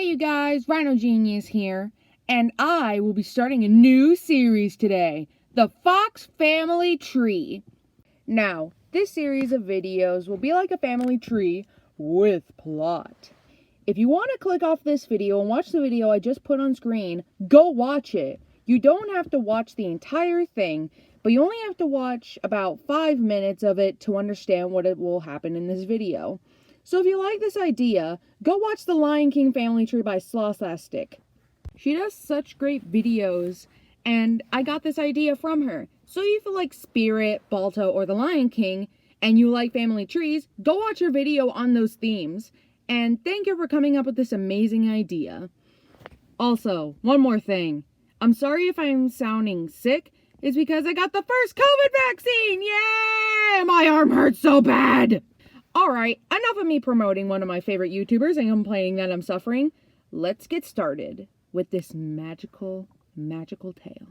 Hey you guys, Rhino Genius here, and I will be starting a new series today, The Fox Family Tree. Now, this series of videos will be like a family tree with plot. If you want to click off this video and watch the video I just put on screen, go watch it. You don't have to watch the entire thing, but you only have to watch about 5 minutes of it to understand what will happen in this video. So if you like this idea, go watch The Lion King Family Tree by Slawslastic. She does such great videos, and I got this idea from her. So if you like Spirit, Balto, or The Lion King, and you like family trees, go watch her video on those themes. And thank you for coming up with this amazing idea. Also, one more thing. I'm sorry if I'm sounding sick. It's because I got the first COVID vaccine! Yay! My arm hurts so bad! Alright, enough of me promoting one of my favorite YouTubers and complaining that I'm suffering. Let's get started with this magical tale.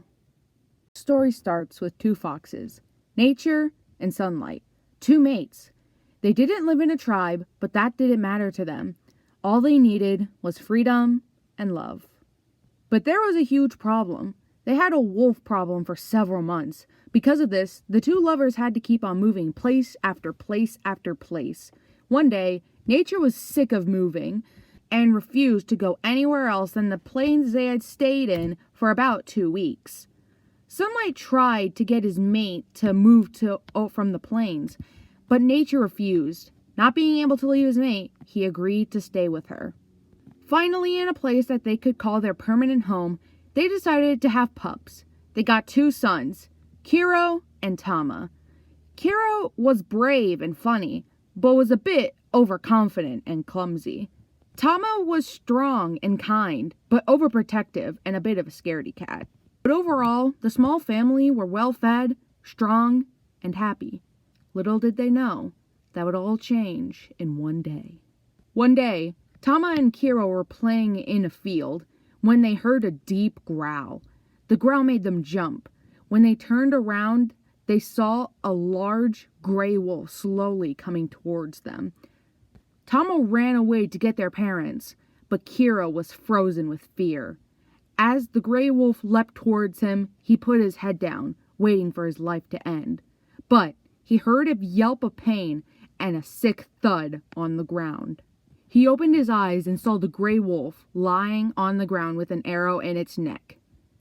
The story starts with two foxes, Nature and Sunlight, two mates. They didn't live in a tribe, but that didn't matter to them. All they needed was freedom and love. But there was a huge problem. They had a wolf problem for several months. Because of this, the two lovers had to keep on moving place after place after place. One day, Nature was sick of moving and refused to go anywhere else than the plains they had stayed in for about 2 weeks. Sunlight tried to get his mate to move from the plains, but Nature refused. Not being able to leave his mate, he agreed to stay with her. Finally, in a place that they could call their permanent home, they decided to have pups. They got 2 sons, Kiro and Tama. Kiro was brave and funny, but was a bit overconfident and clumsy. Tama was strong and kind, but overprotective and a bit of a scaredy cat. But overall, the small family were well fed, strong, and happy. Little did they know that would all change in one day. One day, Tama and Kiro were playing in a field when they heard a deep growl. The growl made them jump. When they turned around, they saw a large gray wolf slowly coming towards them. Tama ran away to get their parents, but Kiro was frozen with fear. As the gray wolf leapt towards him, he put his head down, waiting for his life to end. But he heard a yelp of pain and a sick thud on the ground. He opened his eyes and saw the gray wolf lying on the ground with an arrow in its neck.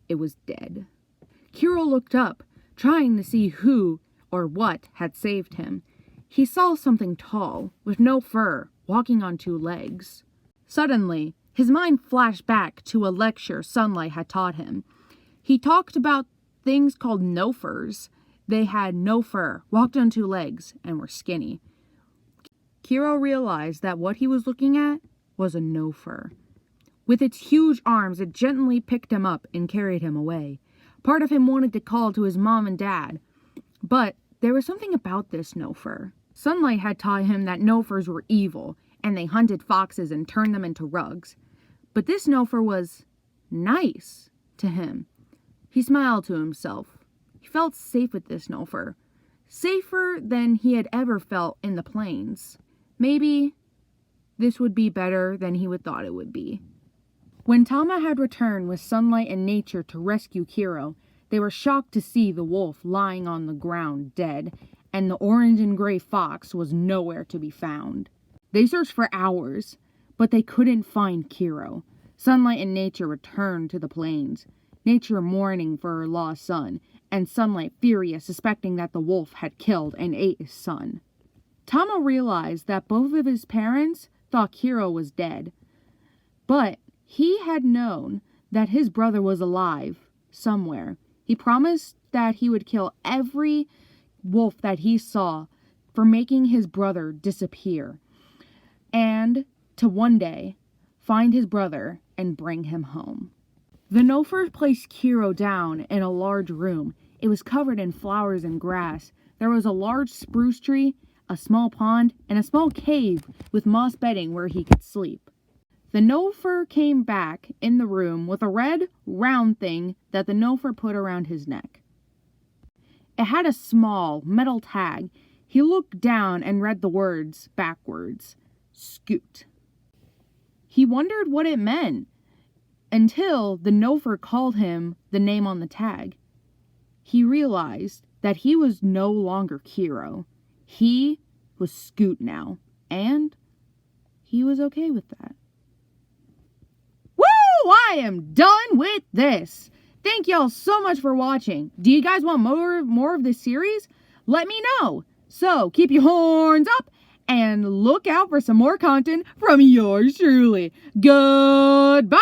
It was dead. Kiro looked up, trying to see who or what had saved him. He saw something tall, with no fur, walking on 2 legs. Suddenly, his mind flashed back to a lecture Sunlight had taught him. He talked about things called Nofurs. They had no fur, walked on 2 legs, and were skinny. Kiro realized that what he was looking at was a Nofur. With its huge arms, it gently picked him up and carried him away. Part of him wanted to call to his mom and dad, but there was something about this Nofur. Sunlight had taught him that Nofurs were evil, and they hunted foxes and turned them into rugs. But this Nofur was nice to him. He smiled to himself. He felt safe with this Nofur. Safer than he had ever felt in the plains. Maybe this would be better than he would thought it would be. When Tama had returned with Sunlight and Nature to rescue Kiro, they were shocked to see the wolf lying on the ground dead, and the orange and gray fox was nowhere to be found. They searched for hours, but they couldn't find Kiro. Sunlight and Nature returned to the plains, Nature mourning for her lost son, and Sunlight furious, suspecting that the wolf had killed and ate his son. Tama realized that both of his parents thought Kiro was dead, but he had known that his brother was alive somewhere. He promised that he would kill every wolf that he saw for making his brother disappear, and to one day find his brother and bring him home. The Nofur placed Kiro down in a large room. It was covered in flowers and grass. There was a large spruce tree, a small pond, and a small cave with moss bedding where he could sleep. The Nofur came back in the room with a red, round thing that the Nofur put around his neck. It had a small metal tag. He looked down and read the words backwards. Scoot. He wondered what it meant until the Nofur called him the name on the tag. He realized that he was no longer Kiro. He was Scoot now, and he was okay with that. Woo! I am done with this. Thank y'all so much for watching. Do you guys want more of this series? Let me know. So keep your horns up and look out for some more content from yours truly. Goodbye!